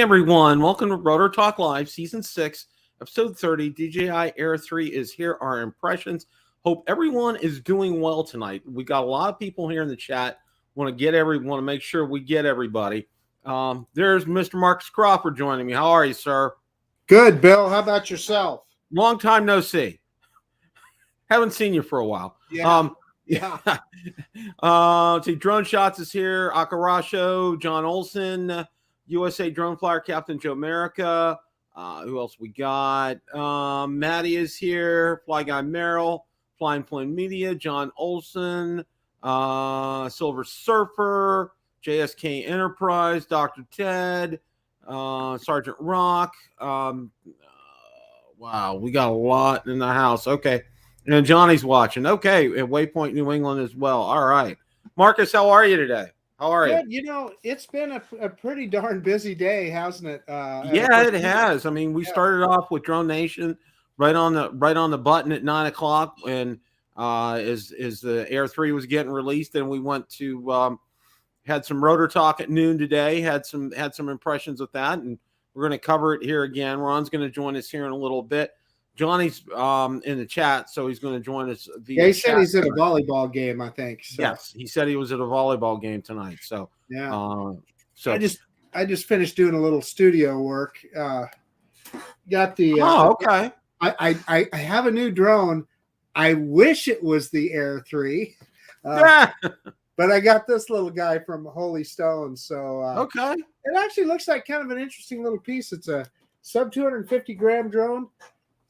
morning, everyone. Welcome to Rotor Talk Live, Season 6, Episode 30. DJI Air 3 is here. Our impressions. Hope everyone is doing well tonight. We got a lot of people here in the chat. Want to make sure we get everybody. There's Mr. Marcus Crawford joining me. How are you, sir? Good, Bill. How about yourself? Long time no see. Haven't seen you for a while. Yeah. See, Drone Shots is here. Akarasho, John Olson, USA Drone Flyer Captain Joe America. Who else we got? Maddie is here. Fly Guy Merrill, Flying Plane Media, John Olson, Silver Surfer, JSK Enterprise, Dr. Ted, Sergeant Rock. Wow, we got a lot in the house. Okay. And Johnny's watching. Okay. And Waypoint New England as well. All right. Marcus, how are you today? How are you? You know, it's been a pretty darn busy day, hasn't it? Yeah, it has. I mean, we started off with Drone Nation right on the button at 9 o'clock, and as the Air 3 was getting released, and we went to had some Rotor Talk at noon today. Had some impressions with that, and we're going to cover it here again. Ron's going to join us here in a little bit. Johnny's in the chat, so he's going to join us. He said he's at a volleyball game, I think. So. Yes, he said he was at a volleyball game tonight. So yeah. So I just finished doing a little studio work. Got the okay. I have a new drone. I wish it was the Air 3. But I got this little guy from Holy Stone. So okay. It actually looks like kind of an interesting little piece. It's a sub 250 gram drone.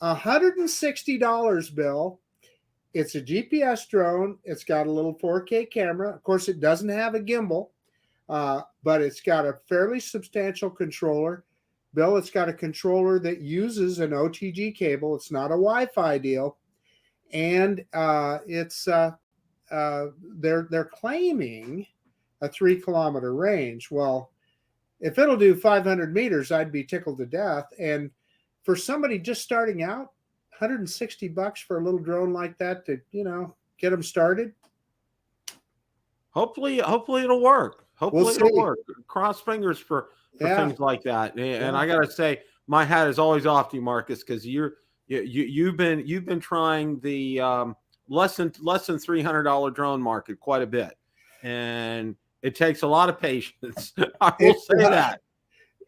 $160, Bill. It's a GPS drone. It's got a little 4K camera. Of course, it doesn't have a gimbal, but it's got a fairly substantial controller. Bill, it's got a controller that uses an OTG cable. It's not a Wi-Fi deal, and it's they're claiming a 3-kilometer range. Well, if it'll do 500 meters, I'd be tickled to death. And for somebody just starting out, $160 for a little drone like that to, get them started. Hopefully it'll work. Hopefully it'll work. Cross fingers for things like that. And I gotta say, my hat is always off to you, Marcus, because you've been trying the less than $300 drone market quite a bit, and it takes a lot of patience. I will say that.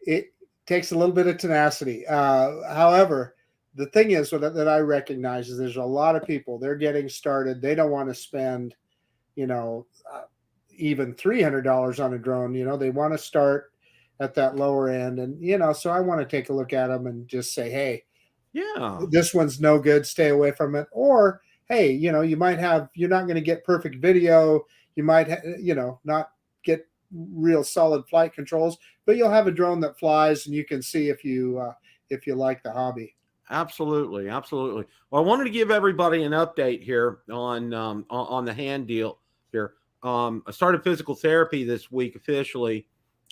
It takes a little bit of tenacity. However, the thing is that I recognize is there's a lot of people, they're getting started. They don't want to spend, even $300 on a drone. They want to start at that lower end. And, so I want to take a look at them and just say, hey, this one's no good. Stay away from it. Or, hey, you're not going to get perfect video. You might, not get real solid flight controls, but you'll have a drone that flies, and you can see if you like the hobby. Absolutely. Well, I wanted to give everybody an update here on the hand deal here. I started physical therapy this week officially.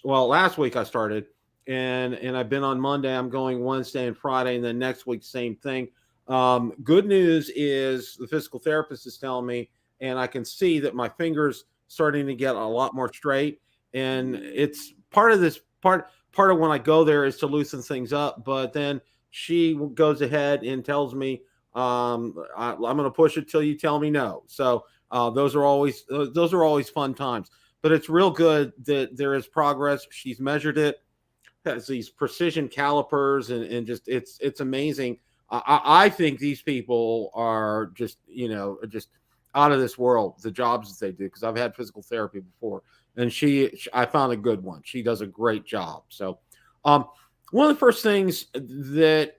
Well, last week I started, and I've been on Monday. I'm going Wednesday and Friday, and then next week same thing. Good news is the physical therapist is telling me, and I can see that my fingers starting to get a lot more straight. And it's part of when I go there is to loosen things up. But then she goes ahead and tells me, I'm going to push it till you tell me no. So those are always fun times. But it's real good that there is progress. She's measured it, has these precision calipers, and just it's amazing. I think these people are just out of this world, the jobs that they do, because I've had physical therapy before, and I found a good one. She does a great job. So one of the first things that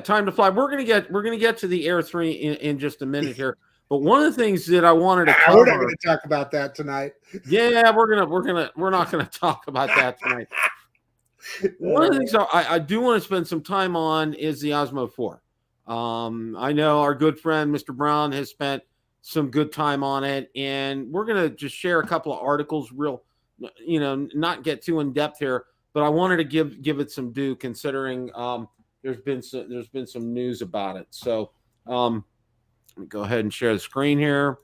time to fly. We're gonna get to the Air 3 in just a minute here. But one of the things that I wanted to cover, we're not going to talk about that tonight. Yeah, we're not gonna talk about that tonight. One of the things I do want to spend some time on is the Osmo 4. I know our good friend Mr. Brown has spent some good time on it, and we're gonna just share a couple of articles, not get too in depth here, but I wanted to give it some due, considering there's been some news about it. So let me go ahead and share the screen here.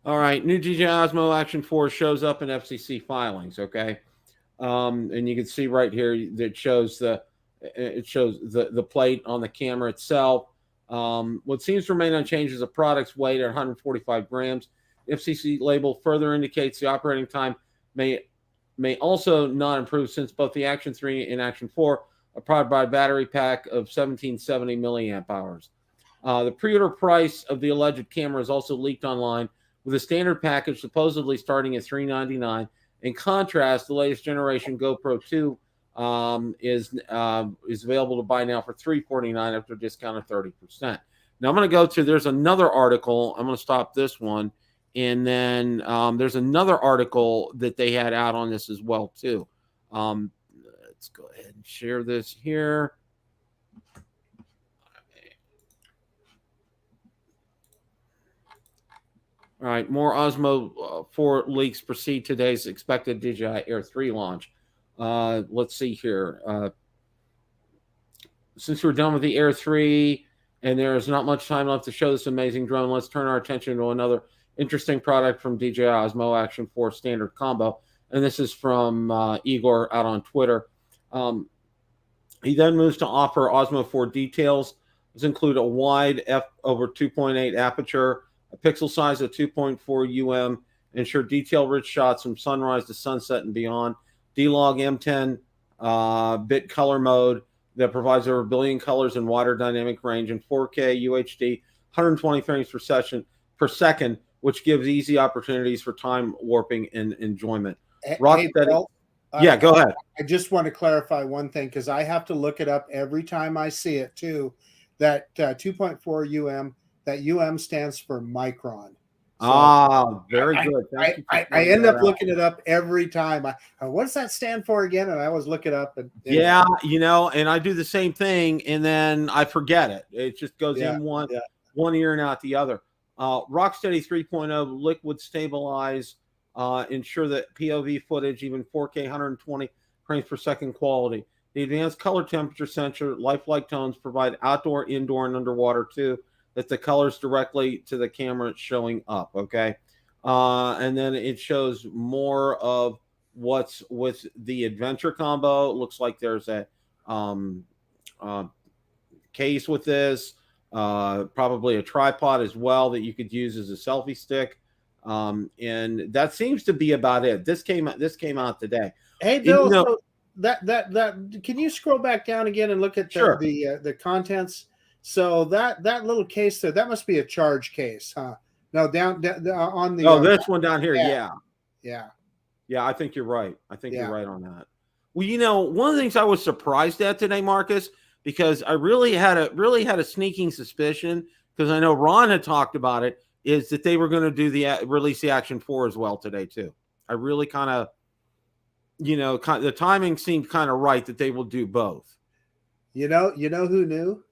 All right, new DJI Osmo Action 4 shows up in FCC filings. Okay, and you can see right here that it shows the plate on the camera itself. What seems to remain unchanged is the product's weight at 145 grams. FCC label further indicates the operating time may also not improve, since both the Action 3 and Action 4 are powered by a battery pack of 1770 milliamp hours. The pre-order price of the alleged camera is also leaked online, with a standard package supposedly starting at $399. In contrast, the latest generation GoPro 2 is available to buy now for $349 after a discount of 30%. Now I'm going to go to, there's another article. I'm going to stop this one. And then there's another article that they had out on this as well, too. Let's go ahead and share this here. All right, more Osmo 4 leaks precede today's expected DJI Air 3 launch. Let's see here. Since we're done with the Air 3 and there's not much time left to show this amazing drone, let's turn our attention to another interesting product from DJI Osmo Action 4 Standard Combo. And this is from Igor out on Twitter. He then moves to offer Osmo 4 details. These include a wide f/2.8 aperture, a pixel size of 2.4 ensure detail-rich shots from sunrise to sunset and beyond, D-Log M10 bit color mode that provides over a billion colors and wider dynamic range, and 4K UHD 120 frames per second, which gives easy opportunities for time warping and enjoyment. Hey, Bill, yeah, go ahead. I just want to clarify one thing, because I have to look it up every time I see it too. That 2.4 that stands for micron. So very good. I end up looking it up every time. What does that stand for again? And I always look it up. And and I do the same thing, and then I forget it. It just goes in one ear and out the other. Rocksteady 3.0 liquid stabilize, ensure that POV footage, even 4K 120 frames per second quality. The advanced color temperature sensor, lifelike tones provide outdoor, indoor, and underwater too. That the colors directly to the camera showing up. Okay, and then it shows more of what's with the adventure combo. It looks like there's a case with this. Probably a tripod as well that you could use as a selfie stick, and that seems to be about it. This came out today. Hey, Bill, so that can you scroll back down again and look at the contents? So that little case there, that must be a charge case, huh? No, down on the this one down here, yeah. I think you're right. You're right on that. Well, one of the things I was surprised at today, Marcus, because I really had a sneaking suspicion, because I know Ron had talked about it, is that they were going to release the Action 4 as well today too. I really kind of, the timing seemed kind of right that they will do both. You know who knew?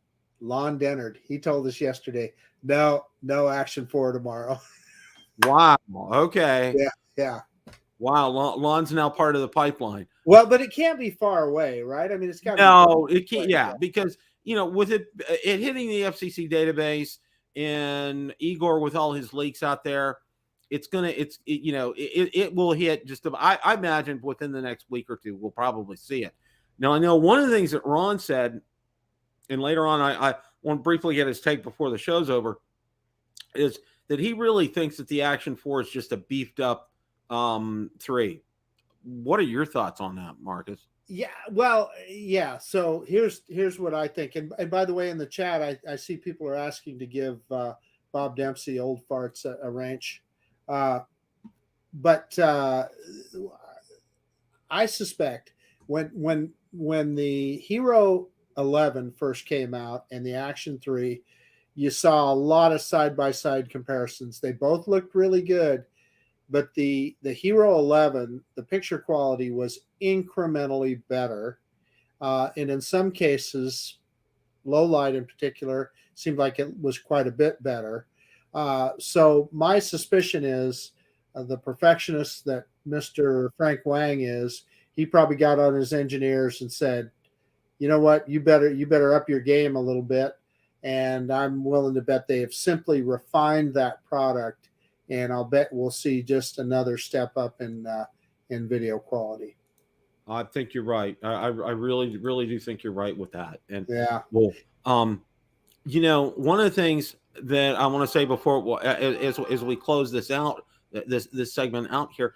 Lon Dennard. He told us yesterday, no Action 4 tomorrow. Wow. Okay. Yeah. Wow. Lon's now part of the pipeline. Well, but it can't be far away, right? I mean, it's got to be. It can't. Yeah, because with it hitting the FCC database and Igor with all his leaks out there, it will hit just about, I imagine within the next week or two we'll probably see it. Now I know one of the things that Ron said, and later on I want to briefly get his take before the show's over, is that he really thinks that the Action 4 is just a beefed up 3. What are your thoughts on that, Marcus? Yeah, well, yeah. So here's what I think. And by the way, in the chat, I see people are asking to give Bob Dempsey Old Farts a wrench. But I suspect when the Hero 11 first came out and the Action 3, you saw a lot of side-by-side comparisons. They both looked really good, but the Hero 11, the picture quality was incrementally better, and in some cases, low light in particular, seemed like it was quite a bit better. So my suspicion is the perfectionist that Mr. Frank Wang is, he probably got on his engineers and said, you know what, you better up your game a little bit. And I'm willing to bet they have simply refined that product and I'll bet we'll see just another step up in video quality. I think you're right. I really, really do think you're right with that. And yeah, well, you know, one of the things that I want to say before, as we close this out, this segment out here,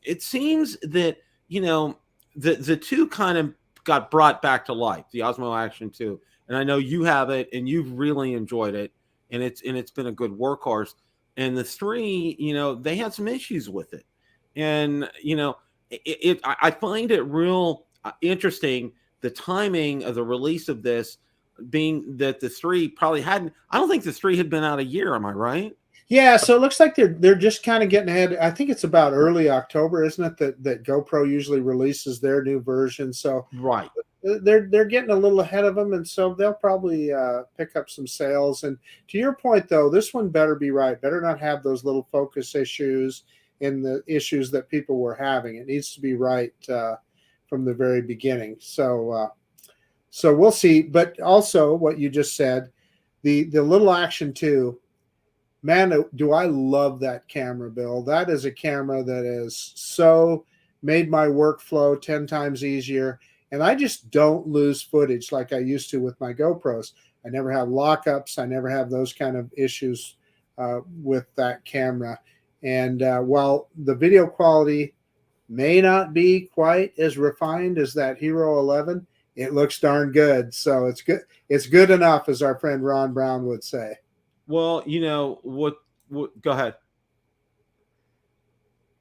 it seems that, you know, the two kind of got brought back to life, the Osmo Action 2. And I know you have it and you've really enjoyed it, and it's been a good workhorse. And the 3, you know, they had some issues with it. And, you know, I find it real interesting, the timing of the release of this, being that the 3 probably hadn't. I don't think the 3 had been out a year. Am I right? Yeah, so it looks like they're just kind of getting ahead. I think it's about early October, isn't it? That GoPro usually releases their new version. So right, they're getting a little ahead of them, and so they'll probably pick up some sales. And to your point, though, this one better be right. Better not have those little focus issues and the issues that people were having. It needs to be right from the very beginning. So we'll see. But also, what you just said, the little Action 2. Man, do I love that camera, Bill. That is a camera that has so made my workflow 10 times easier. And I just don't lose footage like I used to with my GoPros. I never have lockups. I never have those kind of issues with that camera. And while the video quality may not be quite as refined as that Hero 11, it looks darn good. So it's good. It's good enough, as our friend Ron Brown would say. Well, you know what go ahead.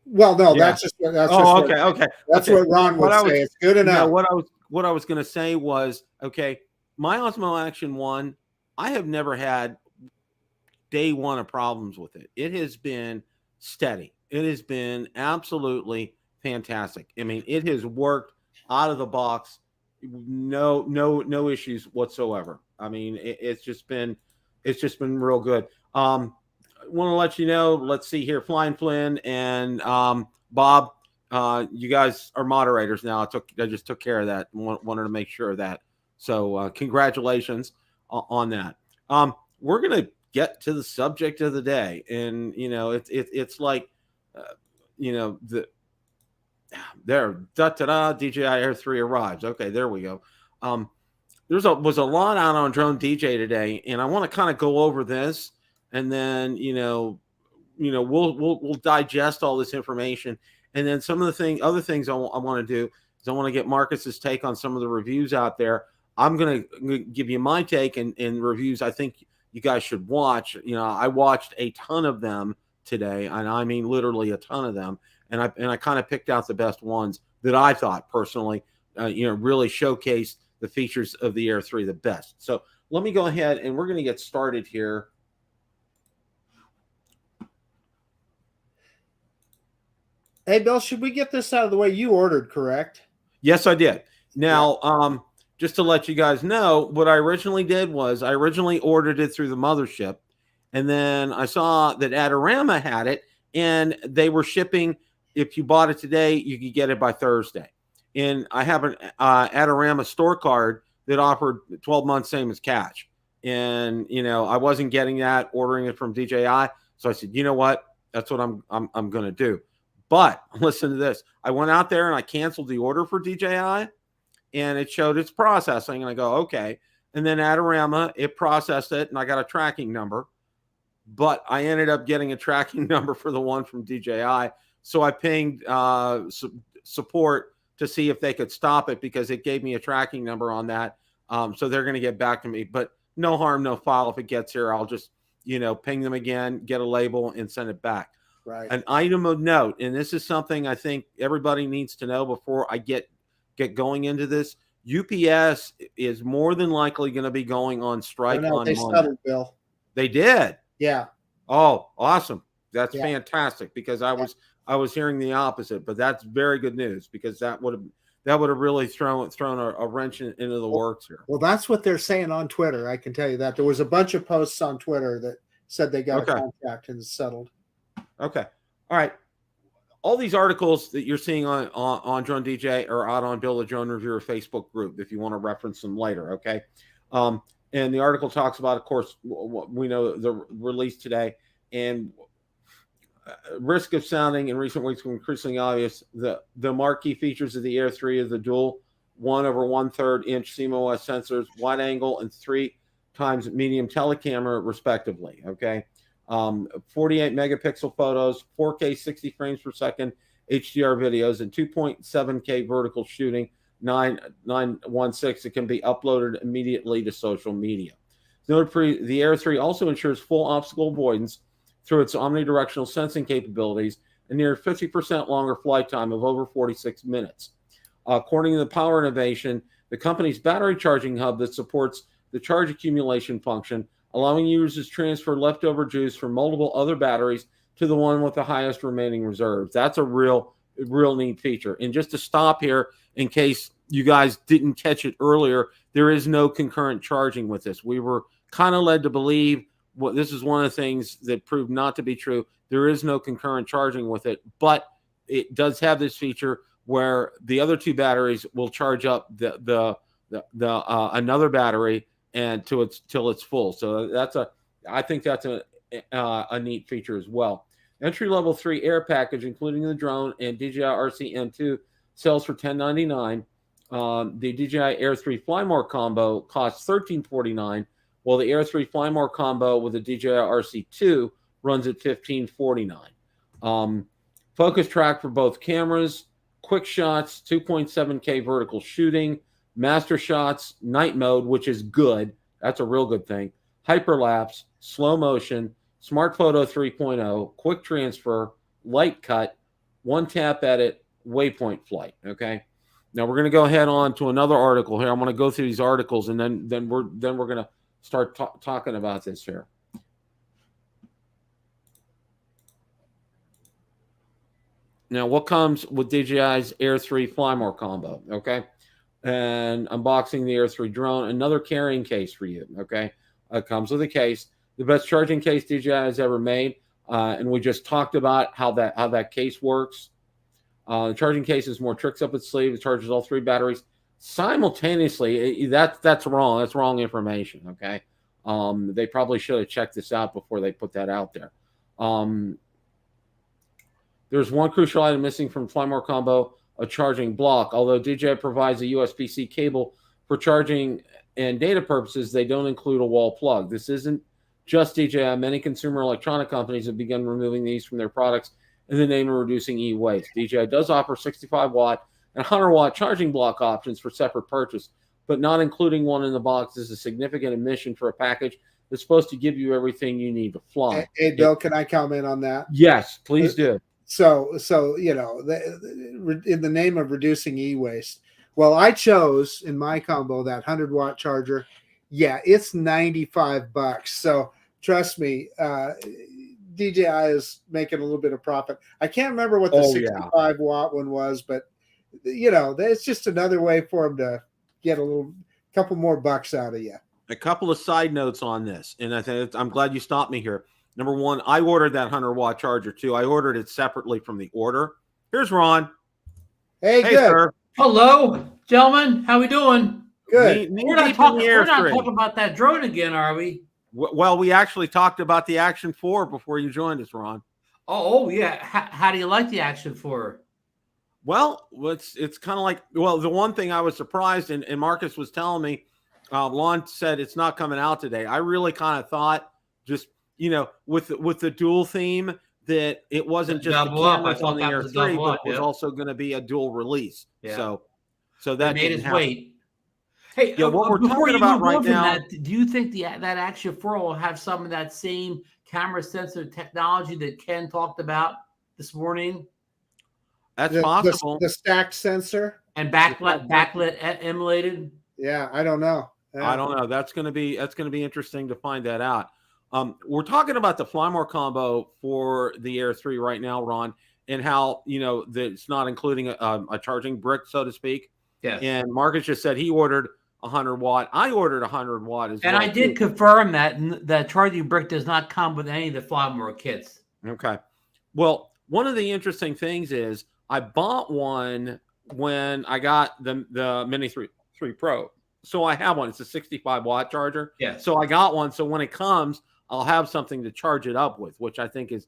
Well, no, yeah. That's okay. That's what Ron would say. It's good enough. What I was going to say was, okay, my Osmo Action 1, I have never had day one of problems with it. It has been steady. It has been absolutely fantastic. I mean, it has worked out of the box. No issues whatsoever. I mean, it's just been real good. I want to let you know, let's see here, Flying Flynn and Bob, you guys are moderators now. I just took care of that. Wanted to make sure of that. So congratulations on that. We're gonna get to the subject of the day, and you know, it's like, you know, DJI Air 3 arrives. Okay, there we go. Was a lot out on Drone DJ today, and I want to kind of go over this, and then we'll digest all this information, and then some of the other things I want to do is I want to get Marcus's take on some of the reviews out there. I'm going to give you my take and reviews I think you guys should watch. You know, I watched a ton of them today, and I mean literally a ton of them, and I kind of picked out the best ones that I thought personally, really showcased the features of the Air 3 the best. So let me go ahead and we're going to get started here. Hey, Bill, should we get this out of the way? You ordered, correct? Yes, I did. Now, just to let you guys know, what I originally did was I originally ordered it through the mothership, and then I saw that Adorama had it, and they were shipping. If you bought it today, you could get it by Thursday. And I have an Adorama store card that offered 12 months, same as cash. And, I wasn't getting that, ordering it from DJI. So I said, you know what? That's what I'm going to do. But listen to this. I went out there and I canceled the order for DJI, and it showed it's processing. And I go, okay. And then Adorama, it processed it, and I got a tracking number. But I ended up getting a tracking number for the one from DJI. So I pinged support to see if they could stop it, because it gave me a tracking number on that. So they're going to get back to me, but no harm, no foul. If it gets here, I'll just, ping them again, get a label, and send it back. Right. An item of note, and this is something I think everybody needs to know before I get going into this. UPS is more than likely going to be going on strike on Monday. They settled, Bill. They did? Yeah. Oh, awesome. That's fantastic, because I was hearing the opposite, but that's very good news, because that would have really thrown a wrench into the works here. Well, that's what they're saying on Twitter. I can tell you that there was a bunch of posts on Twitter that said they got a contract and settled. Okay. All right. All these articles that you're seeing on Drone DJ are out on Bill the Drone Reviewer Facebook group if you want to reference them later. Okay. And the article talks about, of course, we know the release today, and risk of sounding in recent weeks increasingly obvious. The marquee features of the Air 3 is the dual 1/1/3 inch CMOS sensors, wide angle, and 3 times medium telecamera, respectively. Okay. 48 megapixel photos, 4K 60 frames per second HDR videos, and 2.7K vertical shooting, 916. It can be uploaded immediately to social media. The Air 3 also ensures full obstacle avoidance through its omnidirectional sensing capabilities and near 50% longer flight time of over 46 minutes. According to the Power Innovation, the company's battery charging hub that supports the charge accumulation function, allowing users to transfer leftover juice from multiple other batteries to the one with the highest remaining reserves. That's a real neat feature. And just to stop here, in case you guys didn't catch it earlier, there is no concurrent charging with this. We were kind of led to believe this is one of the things that proved not to be true. There is no concurrent charging with it, but it does have this feature where the other 2 batteries will charge up the another battery and till it's full. So I think that's a neat feature as well. Entry level 3 Air package, including the drone and DJI RC M2, sells for $10.99. The DJI Air 3 Fly More combo costs $13.49, while the Air 3 Fly More combo with the DJI RC2 runs at $15.49. Focus track for both cameras, quick shots, 2.7K vertical shooting, master shots, night mode, which is good. That's a real good thing. Hyperlapse, slow motion, smart photo 3.0, quick transfer, light cut, one tap edit, waypoint flight. Okay. Now we're going to go ahead on to another article here. I'm going to go through these articles and then we're going to start talking about this here. Now, what comes with DJI's Air 3 Fly More combo? Okay. And unboxing the Air 3 drone, another carrying case for you. Okay. It comes with a case, the best charging case DJI has ever made. And we just talked about how that case works. The charging case has more tricks up its sleeve. It charges all 3 batteries simultaneously. That's wrong. That's wrong information. Okay. They probably should have checked this out before they put that out there. There's one crucial item missing from Fly More combo, a charging block. Although DJI provides a USB-C cable for charging and data purposes, they don't include a wall plug. This isn't just DJI. Many consumer electronic companies have begun removing these from their products in the name of reducing e-waste. DJI does offer 65-watt and 100-watt charging block options for separate purchase, but not including one in the box is a significant omission for a package that's supposed to give you everything you need to fly. Hey, Bill, can I comment on that? Yes, please do. So you know, in the name of reducing e-waste, well, I chose in my combo that 100-watt charger. Yeah, it's $95. So trust me, DJI is making a little bit of profit. I can't remember what the 65-watt one was, but you know, it's just another way for them to get couple more bucks out of you. A couple of side notes on this, and I'm glad you stopped me here. Number one, I ordered that 100-watt charger too. I ordered it separately from the order. Here's Ron. Hey, good. Sir. Hello, gentlemen. How we doing? Good. We're not talking about that drone again, are we? Well, we actually talked about the Action 4 before you joined us, Ron. Oh yeah. How do you like the Action 4? Well, it's kind of like, well, the one thing I was surprised, and Marcus was telling me, Lon said it's not coming out today. I really kind of thought, just, you know, with the dual theme, that it wasn't just the cameras on the Air 3, but it was also going to be a dual release. Yeah. So that made its weight. Hey, yeah, what we're talking about right now. Do you think that Action 4 will have some of that same camera sensor technology that Ken talked about this morning? That's possible. The stacked sensor and backlit emulated. Yeah, I don't know. I don't know. That's going to be interesting to find that out. We're talking about the Fly More combo for the Air 3 right now, Ron, and how, you know, that it's not including a charging brick, so to speak. Yeah. And Marcus just said he ordered 100-watt. I ordered 100-watt as well. And I did confirm that the charging brick does not come with any of the Fly More kits. Okay. Well, one of the interesting things is I bought one when I got the Mini 3 Pro. So I have one. It's a 65-watt charger. Yeah. So I got one. So when it comes, I'll have something to charge it up with, which I think is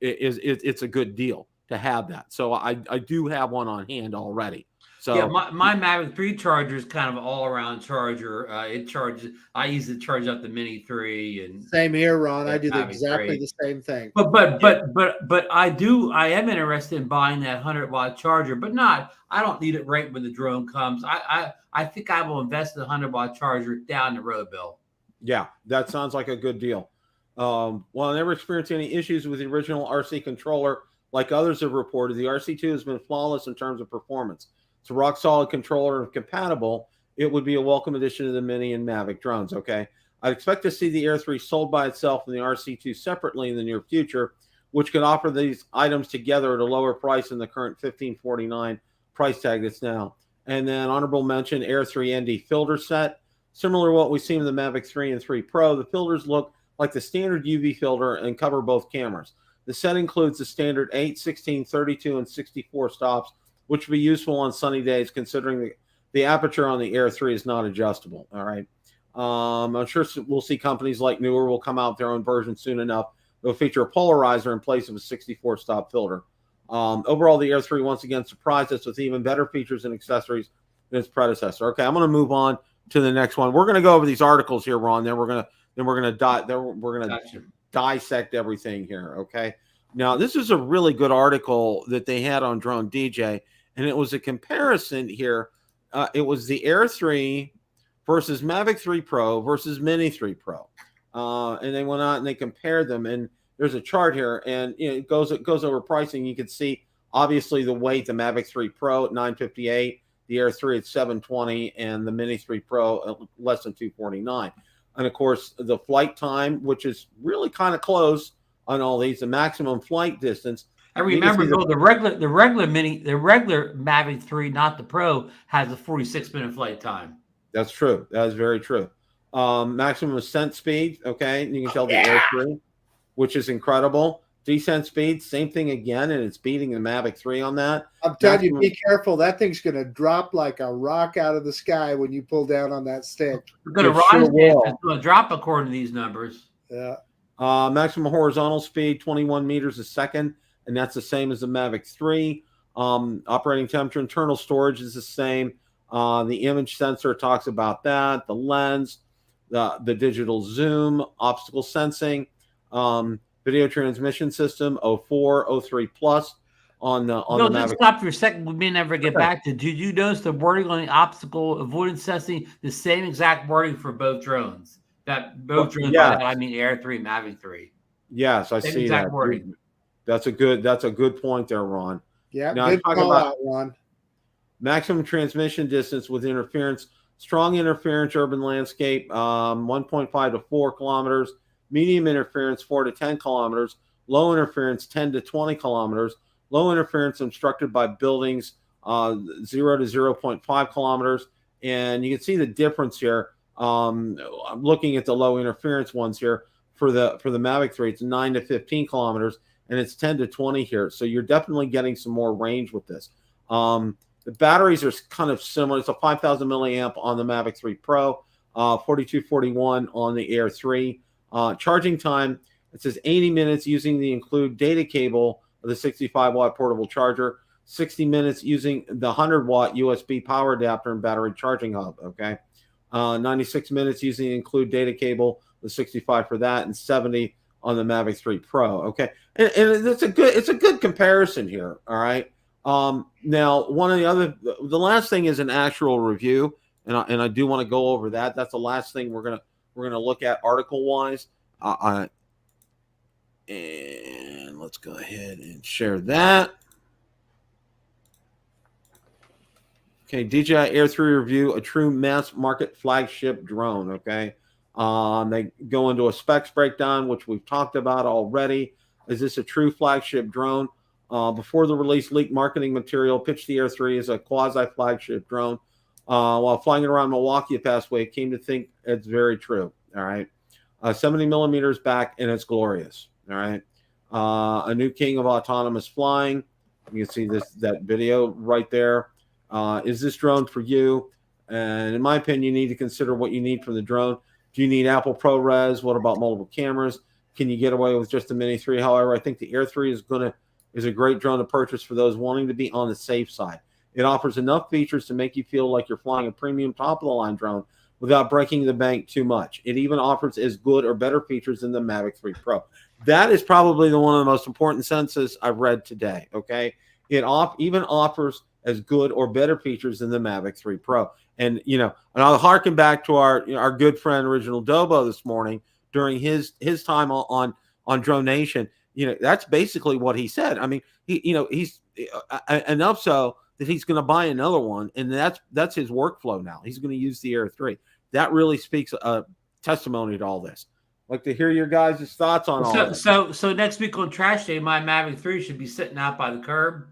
it's a good deal to have that. So I do have one on hand already. So yeah, my Mavic 3 charger is kind of an all-around charger. It charges. I use it to charge up the Mini 3 and Same here, Ron. I do Mavic 3. the same thing. But I am interested in buying that 100-watt charger, but not. I don't need it right when the drone comes. I think I will invest in the 100-watt charger down the road, Bill. Yeah, that sounds like a good deal. While I never experienced any issues with the original RC controller, like others have reported, the RC2 has been flawless in terms of performance. It's a rock solid controller, and if compatible, it would be a welcome addition to the Mini and Mavic drones. Okay, I'd expect to see the Air 3 sold by itself and the RC2 separately in the near future, which could offer these items together at a lower price than the current $1,549 price tag that's now. And then honorable mention, Air 3 ND filter set. Similar to what we've seen in the Mavic 3 and 3 Pro, the filters look like the standard UV filter and cover both cameras. The set includes the standard 8, 16, 32, and 64 stops, which would be useful on sunny days considering the aperture on the Air 3 is not adjustable. All right. I'm sure we'll see companies like Newer will come out with their own version soon enough. They'll feature a polarizer in place of a 64-stop filter. Overall, the Air 3 once again surprised us with even better features and accessories than its predecessor. Okay, I'm going to move on to the next one. We're going to go over these articles here, Ron. Then we're going to dissect everything here. Okay. Now, this is a really good article that they had on Drone DJ, and it was a comparison here. It was the Air 3 versus Mavic 3 Pro versus Mini 3 Pro. And they went out and they compared them. And there's a chart here, and it goes over pricing. You can see, obviously, the weight, the Mavic 3 Pro at $958, the Air 3 at $720, and the Mini 3 Pro at less than $249. And, of course, the flight time, which is really kind of close on all these, the maximum flight distance. I remember, Bill, the regular Mavic 3, not the Pro, has a 46-minute flight time. That's true. That is very true. Maximum ascent speed, okay? You can tell the Air 3, which is incredible. Descent speed, same thing again, and it's beating the Mavic 3 on that. I'm telling you, be careful. That thing's going to drop like a rock out of the sky when you pull down on that stick. We're going to rise. It's going to drop according to these numbers. Yeah. Maximum horizontal speed, 21 meters a second, and that's the same as the Mavic 3. Operating temperature, internal storage is the same. The image sensor talks about that. The lens, the digital zoom, obstacle sensing, video transmission system, 04, 03 plus on the Mavic. Let's stop for a second. We may never get back to. Did you notice the wording on the obstacle avoidance sensing? The same exact wording for both drones. That both drones. Yeah. I mean, Air 3, Mavic 3. Yes, I see that. Wording. That's a good point there, Ron. Yeah, now, good call out, Ron. Maximum transmission distance with interference, strong interference, urban landscape, 1.5 to 4 kilometers, medium interference, 4 to 10 kilometers, low interference, 10 to 20 kilometers, low interference obstructed by buildings, 0 to 0.5 kilometers. And you can see the difference here. I'm looking at the low interference ones here for the Mavic 3. It's 9 to 15 kilometers, and it's 10 to 20 here. So you're definitely getting some more range with this. The batteries are kind of similar. It's a 5,000 milliamp on the Mavic 3 Pro, 4241 on the Air 3. Charging time, it says 80 minutes using the include data cable of the 65-watt portable charger, 60 minutes using the 100-watt USB power adapter and battery charging hub, okay? 96 minutes using the include data cable, the 65 for that, and 70 on the Mavic 3 Pro, okay? And it's a good comparison here, all right? Now, the last thing is an actual review, and I do want to go over that. That's the last thing we're gonna look at article wise. And let's go ahead and share that. Okay, DJI Air 3 review, a true mass market flagship drone. Okay, they go into a specs breakdown, which we've talked about already. Is this a true flagship drone? Before the release, leaked marketing material pitched the Air 3 as a quasi-flagship drone. While flying it around Milwaukee the past week, came to think it's very true. All right. 70 millimeters back, and it's glorious. All right. A new king of autonomous flying. You can see that video right there. Is this drone for you? And in my opinion, you need to consider what you need from the drone. Do you need Apple ProRes? What about multiple cameras? can you get away with just the Mini 3. However, I think the Air 3 is a great drone to purchase for those wanting to be on the safe side. It offers enough features to make you feel like you're flying a premium top-of-the-line drone without breaking the bank too much. It even offers as good or better features than the Mavic 3 Pro. That is probably one of the most important sentences I've read today, okay? It even offers as good or better features than the Mavic 3 Pro. And, and I'll harken back to our good friend, Original Dobo, this morning during his time on Drone Nation. That's basically what he said. I mean, he's enough so that he's going to buy another one, and that's his workflow now. He's going to use the Air 3. That really speaks a testimony to all this. I'd like to hear your guys' thoughts on all this. So next week on Trash Day, my Mavic 3 should be sitting out by the curb.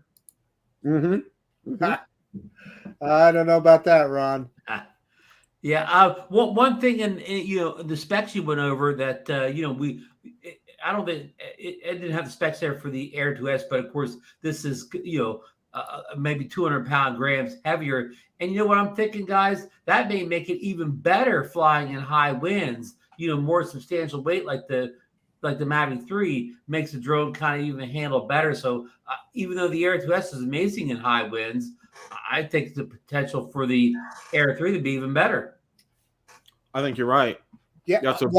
Mm-hmm. I don't know about that, Ron. Yeah. One thing, and the specs you went over that I don't think it didn't have the specs there for the Air 2S, but of course this is maybe 200 grams heavier. And you know what I'm thinking, guys? That may make it even better flying in high winds. More substantial weight like the Mavic 3 makes the drone kind of even handle better. So even though the Air 2S is amazing in high winds, I think the potential for the Air 3 to be even better. I think you're right. Yeah, I think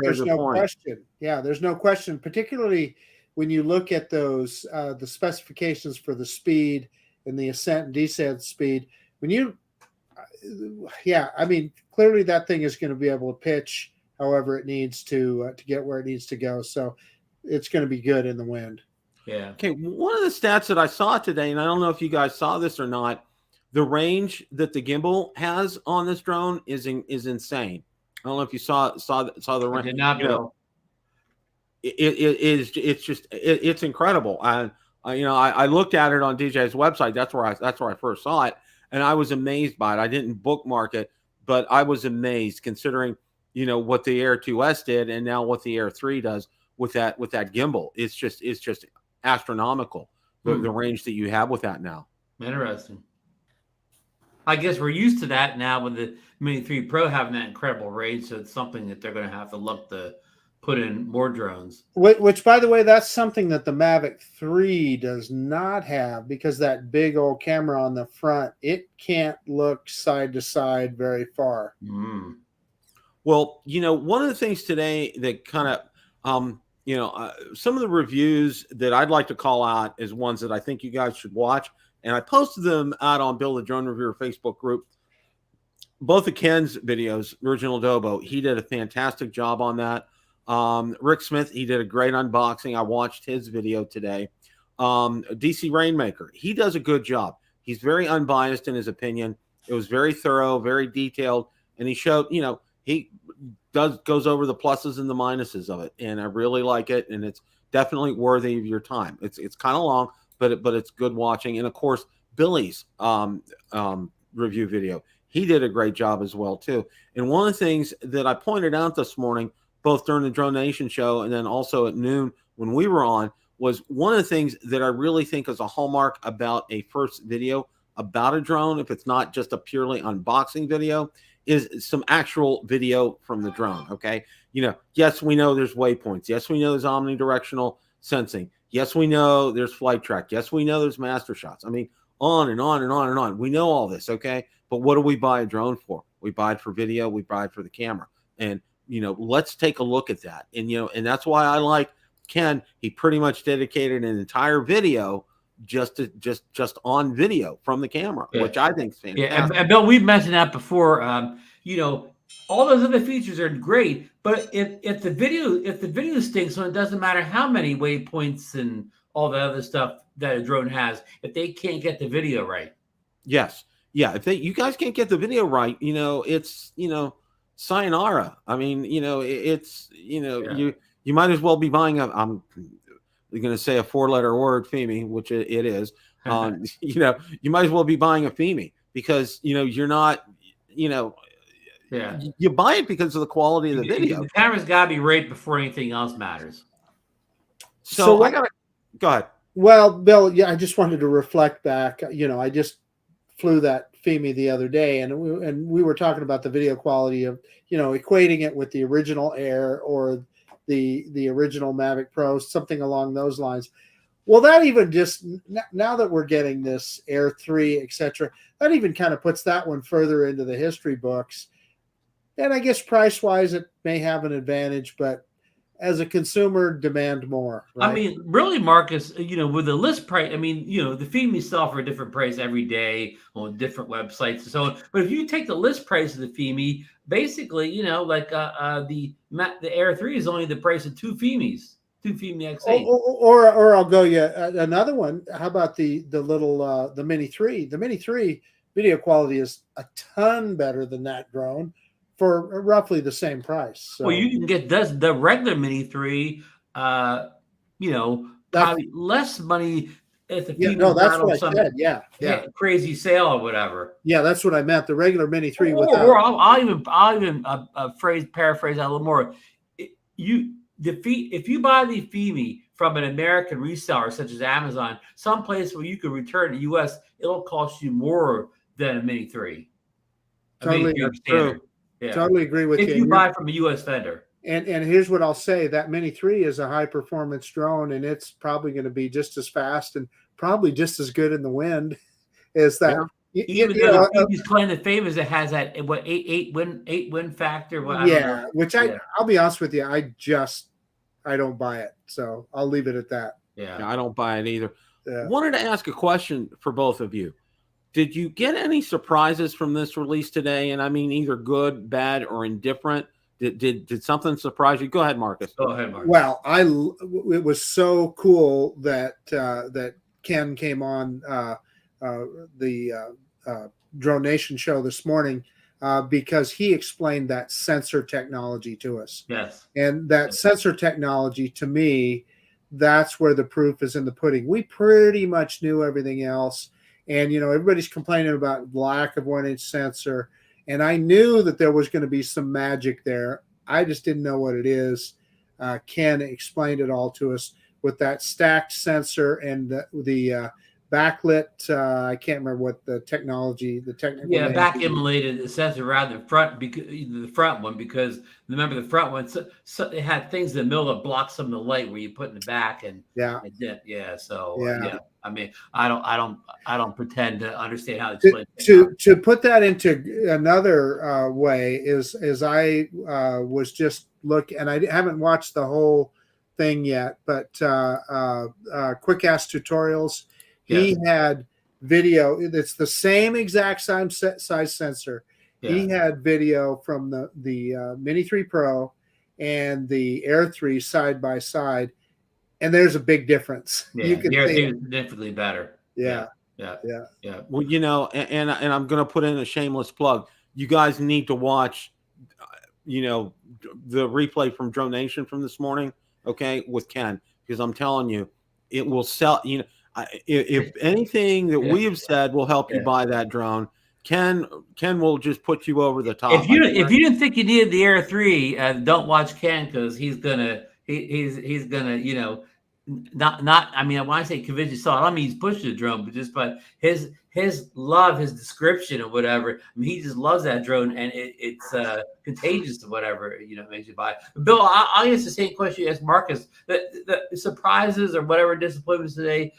there's no question. Yeah, there's no question, particularly when you look at those the specifications for the speed and the ascent and descent speed. I mean, clearly that thing is going to be able to pitch however it needs to get where it needs to go. So it's going to be good in the wind. Yeah. Okay. One of the stats that I saw today, and I don't know if you guys saw this or not, the range that the gimbal has on this drone is insane. I don't know if you saw the range. I did not know. It's incredible. I looked at it on DJI's website. That's where I first saw it, and I was amazed by it. I didn't bookmark it, but I was amazed considering what the Air 2S did, and now what the Air 3 does with that gimbal. It's just astronomical the range that you have with that now. Interesting. I guess we're used to that now with the Mini 3 Pro having that incredible range, so it's something that they're going to have to look to put in more drones. Which, by the way, that's something that the Mavic 3 does not have, because that big old camera on the front, it can't look side to side very far. Mm. Well, one of the things today that kind of, some of the reviews that I'd like to call out is ones that I think you guys should watch. And I posted them out on Bill the Drone Reviewer Facebook group. Both of Ken's videos, Original Dobo, he did a fantastic job on that. Rick Smith, he did a great unboxing. I watched his video today. DC Rainmaker, he does a good job. He's very unbiased in his opinion. It was very thorough, very detailed. And he showed, he goes over the pluses and the minuses of it. And I really like it. And it's definitely worthy of your time. It's kind of long, but it's good watching. And of course, Billy's review video, he did a great job as well too. And one of the things that I pointed out this morning, both during the Drone Nation show and then also at noon when we were on, was one of the things that I really think is a hallmark about a first video about a drone, if it's not just a purely unboxing video, is some actual video from the drone. Okay, yes, we know there's waypoints. Yes, we know there's omnidirectional sensing. Yes, we know there's flight track. Yes, we know there's master shots. I mean, on and on and on and on. We know all this, okay? But what do we buy a drone for? We buy it for video. We buy it for the camera. And, let's take a look at that. And, and that's why I like Ken. He pretty much dedicated an entire video just on video from the camera, which I think is fantastic. Yeah, and Bill, we've mentioned that before. All those other features are great, but if the video stinks, so it doesn't matter how many waypoints and all the other stuff that a drone has, if they can't get the video right. Yes. Yeah. If you guys can't get the video right, it's, sayonara. I mean, it's, you might as well be buying I'm going to say a 4-letter word, Fimi, which it is. You might as well be buying a Fimi because, you're not, yeah, you buy it because of the quality of the video. The camera's got to be right before anything else matters. So go ahead. Well, Bill, yeah, I just wanted to reflect back. I just flew that Fimi the other day, and we were talking about the video quality of, equating it with the original Air or the original Mavic Pro, something along those lines. Well, that even just now that we're getting this Air 3, etc., that even kind of puts that one further into the history books. And I guess price-wise, it may have an advantage, but as a consumer, demand more. Right? I mean, really, Marcus, with the list price, I mean, the Fimi sell for a different price every day on different websites and so on. But if you take the list price of the Fimi, basically, like the Air 3 is only the price of two Fimis X8. Or I'll go another one. How about the little the Mini 3? The Mini 3 video quality is a ton better than that drone for roughly the same price. So, well, you can get the regular Mini 3, probably less money if the Fimi that's what I said. Yeah, crazy sale or whatever. Yeah, that's what I meant. The regular Mini 3 or I'll even paraphrase that a little more. If you buy the Fimi from an American reseller such as Amazon, someplace where you can return in the U.S., it'll cost you more than a Mini 3. Totally agree with you. If you buy from a U.S. vendor. And here's what I'll say: that Mini 3 is a high performance drone, and it's probably going to be just as fast and probably just as good in the wind as that. Yeah. Even though he's playing the famous, it has that eight win factor. I'll be honest with you, I don't buy it, so I'll leave it at that. Yeah, I don't buy it either. Wanted to ask a question for both of you. Did you get any surprises from this release today? And I mean, either good, bad, or indifferent. Did something surprise you? Go ahead, Marcus. Well, it was so cool that Ken came on the Drone Nation show this morning because he explained that sensor technology to us. Yes. And that sensor technology, to me, that's where the proof is in the pudding. We pretty much knew everything else. And, everybody's complaining about lack of 1-inch sensor. And I knew that there was going to be some magic there. I just didn't know what it is. Ken explained it all to us with that stacked sensor and the backlit. I can't remember what the technical name back immolated sensor rather than the front one, because remember the front one, so it had things in the middle that blocked some of the light where you put in the back and I mean, I don't pretend to understand how to explain to put that into another way is I was just looking, and I haven't watched the whole thing yet, but Quick Ass Tutorials. He had video. It's the same exact size sensor. Yeah. He had video from the Mini 3 Pro and the Air 3 side by side, and there's a big difference. Yeah, you can the Air 3 is significantly better. Yeah. Well, and I'm going to put in a shameless plug. You guys need to watch, the replay from Drone Nation from this morning, okay, with Ken, because I'm telling you, it will sell. If anything that we have said will help you buy that drone, Ken will just put you over the top. If you didn't think you needed the Air 3, don't watch Ken, because he's gonna not. I mean, when I say convince you saw it, I don't mean he's pushing the drone, but just by his love, his description or whatever. I mean, he just loves that drone, and it's contagious or whatever. Makes you buy. Bill, I'll ask the same question you asked Marcus. The surprises or whatever disappointments today.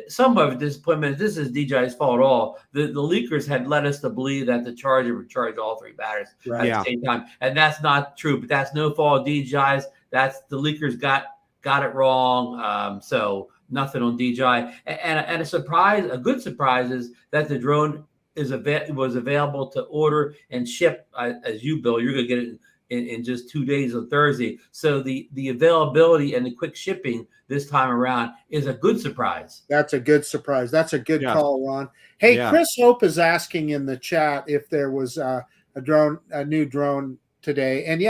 Some of the disappointment. This is DJI's fault. All the leakers had led us to believe that the charger would charge all three batteries at the same time, and that's not true. But that's no fault of DJI's. That's the leakers got it wrong. So nothing on DJI. And a good surprise is that the drone was available to order and ship. As you, Bill, you're going to get it in just 2 days on Thursday. So the availability and the quick shipping this time around is a good surprise. That's a good surprise. That's a good call, Ron. Hey, Chris Hope is asking in the chat if there was a new drone today. And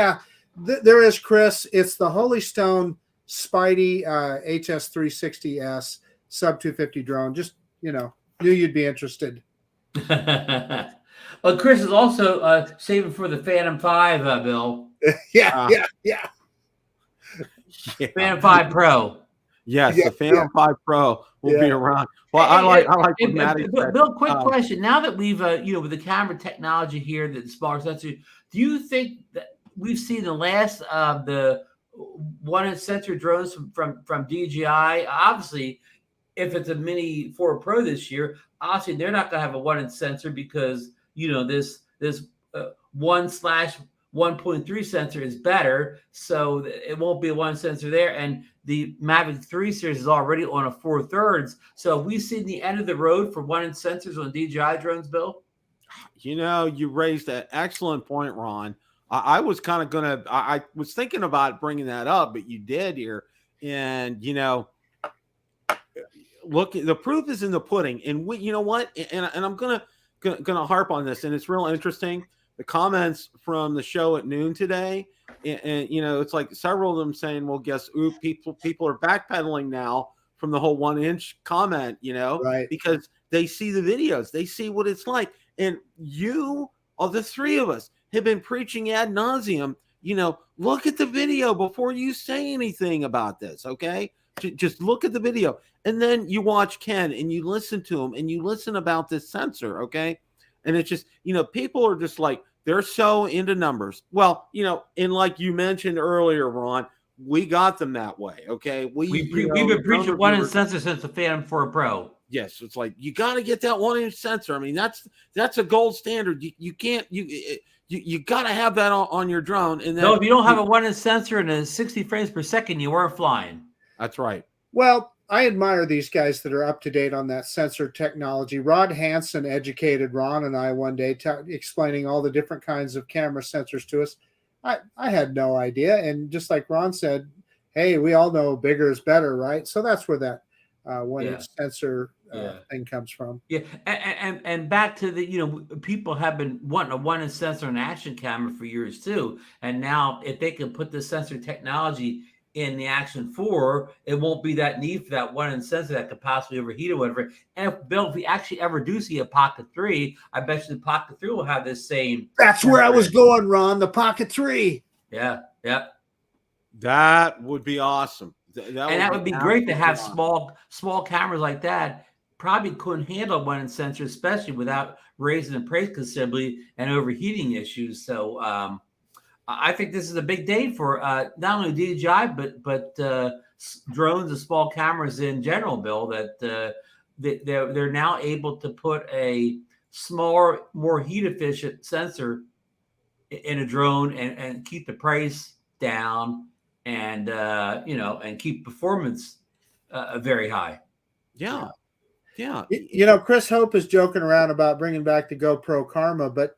there is, Chris. It's the Holy Stone Spidey HS360S sub 250 drone. Just knew you'd be interested. Well, Chris is also saving for the Phantom 5, Bill. Yeah. Phantom 5 Pro. Yes, the Phantom 5 Pro will be around. Well, I like what Maddie said. Bill, quick question. Now that we've with the camera technology here, the smaller sensor, do you think that we've seen the last of the 1-inch sensor drones from DJI. Obviously, if it's a Mini 4 Pro this year, obviously they're not going to have a 1-inch sensor because this 1/1.3 sensor is better, so it won't be a 1 sensor there. And the Mavic 3 series is already on a 4/3. So have we seen the end of the road for 1-inch sensors on DJI drones, Bill? You raised an excellent point, Ron. I was kind of I was thinking about bringing that up, but you did here. And, look, the proof is in the pudding. And you know what? And I'm gonna harp on this, and it's real interesting. The comments from the show at noon today, and it's like several of them saying, "Well, people are backpedaling now from the whole 1-inch comment," right? Because they see the videos, they see what it's like, and the three of us have been preaching ad nauseum. Look at the video before you say anything about this, okay? Just look at the video, and then you watch Ken, and you listen to him, and you listen about this sensor, okay? And it's just, people are just like, they're so into numbers. Well, and like you mentioned earlier, Ron, we got them that way, okay? We've been preaching 1-inch sensor since the Phantom 4 Pro. Yes, it's like, you got to get that 1-inch sensor. I mean, that's a gold standard. You can't, you got to have that on your drone. And then, no, if you don't have a 1-inch sensor and a 60 frames per second, you weren't flying. That's right. Well, I admire these guys that are up to date on that sensor technology. Rod Hansen educated Ron and I one day, explaining all the different kinds of camera sensors to us. I had no idea. And just like Ron said, hey, we all know bigger is better, right? So that's where that 1-inch sensor thing comes from. Yeah, and back to the, people have been wanting a 1-inch sensor and action camera for years too. And now if they can put the sensor technology in the Action 4, it won't be that need for that 1-inch sensor that could possibly overheat or whatever. And if we actually ever do see a Pocket 3, I bet you the Pocket 3 will have this same. That's where I was going, Ron, the Pocket 3. Yeah. That would be awesome. That would be great to have small cameras like that. Probably couldn't handle 1-inch sensor, especially without raising the price considerably and overheating issues. So, I think this is a big day for not only DJI but drones and small cameras in general, Bill. That they're now able to put a smaller, more heat efficient sensor in a drone and keep the price down and and keep performance very high. Yeah. Chris Hope is joking around about bringing back the GoPro Karma, but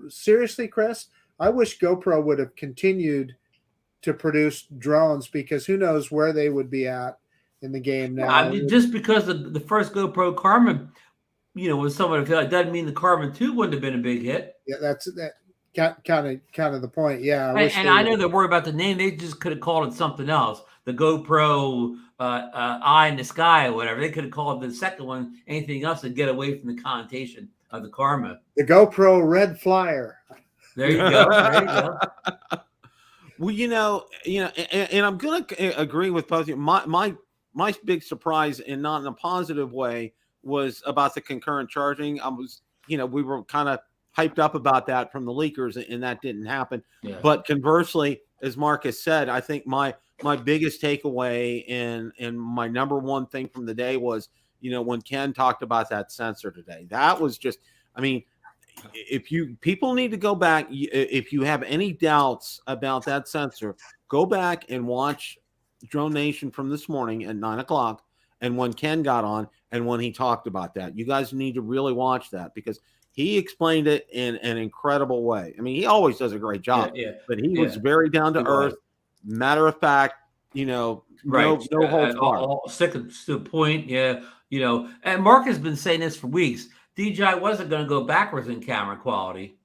seriously, Chris, I wish GoPro would have continued to produce drones, because who knows where they would be at in the game now. I mean, just because the first GoPro Karma, was somewhat of it doesn't mean the Karma 2 wouldn't have been a big hit. Yeah, that's kind of the point. Yeah, I know they're worried about the name. They just could have called it something else. The GoPro Eye in the Sky or whatever. They could have called the second one anything else to get away from the connotation of the Karma. The GoPro Red Flyer. There you go. Well, and I'm going to agree with both of you. My big surprise, and not in a positive way, was about the concurrent charging. We were kind of hyped up about that from the leakers, and that didn't happen. Yeah. But conversely, as Marcus said, I think my biggest takeaway and my number one thing from the day was, when Ken talked about that sensor today. That was just, people need to go back. If you have any doubts about that sensor, go back and watch Drone Nation from this morning at 9:00, and when Ken got on and when he talked about that. You guys need to really watch that, because he explained it in an incredible way. I mean, he always does a great job, but he was very down to earth, matter of fact, no holds barred. Stick to the point. And Mark has been saying this for weeks. DJI wasn't going to go backwards in camera quality.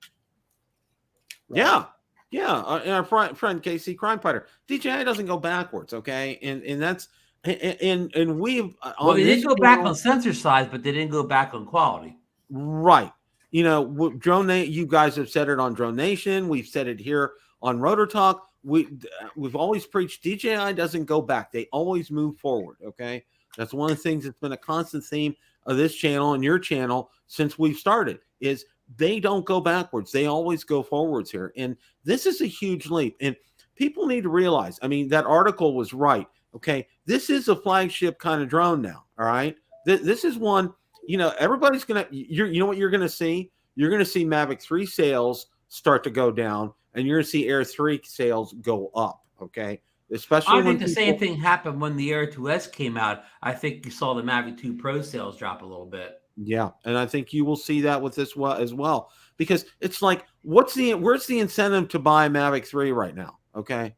Right. Yeah. And our friend KC Crime Fighter, DJI doesn't go backwards, okay? And that's and we've they didn't go back on sensor size, but they didn't go back on quality. Right. You guys have said it on Drone Nation. We've said it here on Rotor Talk. We've always preached DJI doesn't go back. They always move forward, okay? That's one of the things that's been a constant theme of this channel and your channel since we've started, is they don't go backwards. They always go forwards here. And this is a huge leap. And people need to realize, I mean, that article was right. Okay. This is a flagship kind of drone now. All right. This is one, everybody's going to, you know what you're going to see? You're going to see Mavic 3 sales start to go down, and you're going to see Air 3 sales go up. Okay. Especially I think the same thing happened when the Air 2S came out. I think you saw the Mavic 2 Pro sales drop a little bit. Yeah, and I think you will see that with this as well, because it's like, where's the incentive to buy Mavic 3 right now? Okay,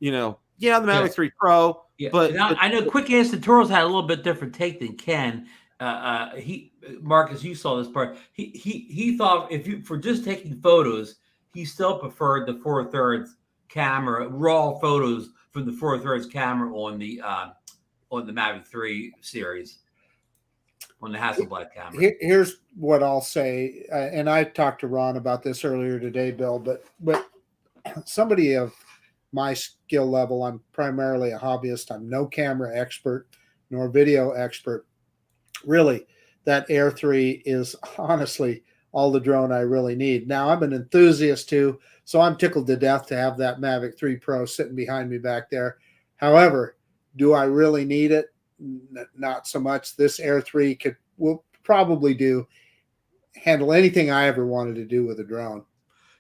the Mavic 3 Pro. Yeah, but I know Quick Answer Tutorials had a little bit different take than Ken. Marcus, you saw this part. He thought for just taking photos, he still preferred the 4/3 camera, raw photos from the 4/3 camera on the Mavic 3 series, on the Hasselblad camera. Here's what I'll say, and I talked to Ron about this earlier today, Bill. But somebody of my skill level, I'm primarily a hobbyist. I'm no camera expert nor video expert. Really, that Air 3 is honestly all the drone I really need. Now, I'm an enthusiast too, so I'm tickled to death to have that Mavic 3 Pro sitting behind me back there. However, do I really need it? Not so much. This Air 3 will probably handle anything I ever wanted to do with a drone.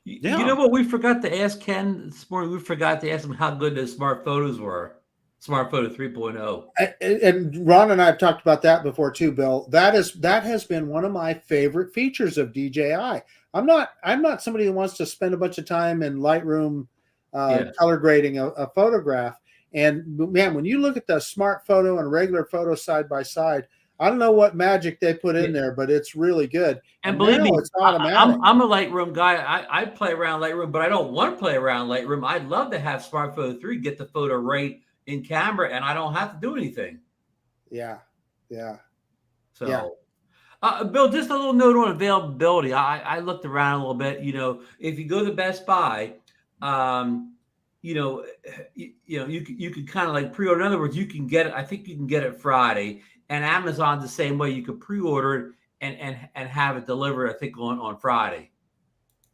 Yeah. You know what we forgot to ask Ken this morning? We forgot to ask him how good the smart photos were. Smart Photo 3.0. And Ron and I have talked about that before too, Bill. That has been one of my favorite features of DJI. I'm not somebody who wants to spend a bunch of time in Lightroom color grading a photograph. And man, when you look at the smart photo and regular photo side by side, I don't know what magic they put in there, but it's really good. And believe me, it's automatic. I'm a Lightroom guy. I play around Lightroom, but I don't want to play around Lightroom. I'd love to have Smart Photo 3 get the photo right in camera, and I don't have to do anything. Yeah. So, yeah. Bill, just a little note on availability. I looked around a little bit. If you go to Best Buy, you could kind of like pre-order. In other words, you can get it. I think you can get it Friday, and Amazon's the same way. You could pre-order it and have it delivered, I think, on Friday.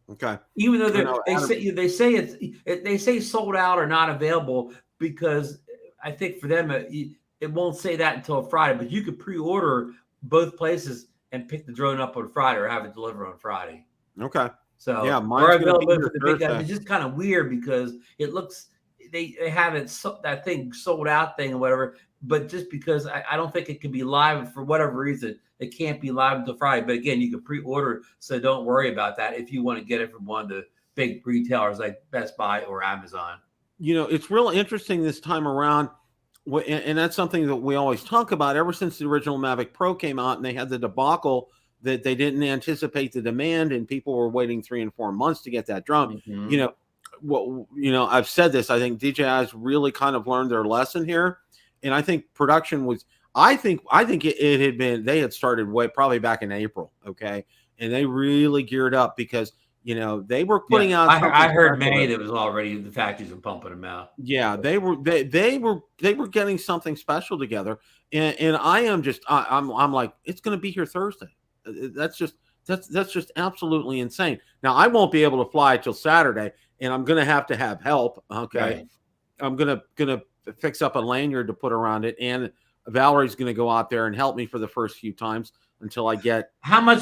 Okay. Even though they say sold out or not available, because I think for them it won't say that until Friday. But you could pre-order both places and pick the drone up on Friday or have it delivered on Friday. Okay. So yeah, mine's available for the big guys. It's just kind of weird because it looks they have it that thing sold out thing or whatever. But just because I don't think it can be live for whatever reason, it can't be live until Friday. But again, you can pre-order, so don't worry about that if you want to get it from one of the big retailers like Best Buy or Amazon. It's real interesting this time around, and that's something that we always talk about ever since the original Mavic Pro came out, and they had the debacle that they didn't anticipate the demand, and people were waiting 3 and 4 months to get that drone. Mm-hmm. I've said this. I think DJI's really kind of learned their lesson here, and I think production was. I think it had been. They had started probably back in April. Okay, and they really geared up because they were putting out. I heard May that was already the factories were pumping them out. Yeah, they were getting something special together, and I'm like, it's going to be here Thursday. That's just absolutely insane. Now I won't be able to fly till Saturday, and I'm going to have help. Okay, right. I'm gonna fix up a lanyard to put around it, and Valerie's going to go out there and help me for the first few times until I get. How much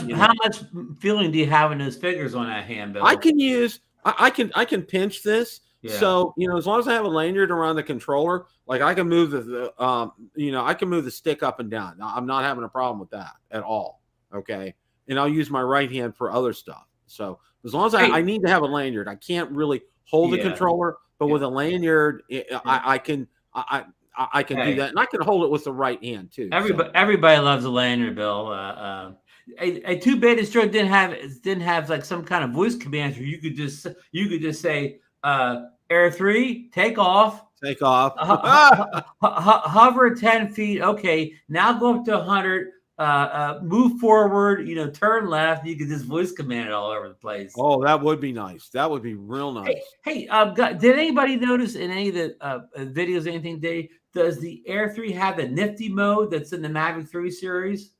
feeling do you have in those figures on that hand, Bill? I can pinch this. Yeah. So as long as I have a lanyard around the controller, like I can move I can move the stick up and down. I'm not having a problem with that at all. Okay, and I'll use my right hand for other stuff. So as long as I need to have a lanyard, I can't really hold the controller, but with a lanyard, I can do that, and I can hold it with the right hand too. Everybody loves a lanyard, Bill. Too bad this drone didn't have like some kind of voice command where you could just say Air 3 take off. Hover 10 feet. Okay, now go up to 100. Move forward. Turn left. You could just voice command it all over the place. Oh, that would be nice. That would be real nice. Hey, did anybody notice in any of the videos, anything, Dave? Does the Air 3 have the nifty mode that's in the Mavic 3 series?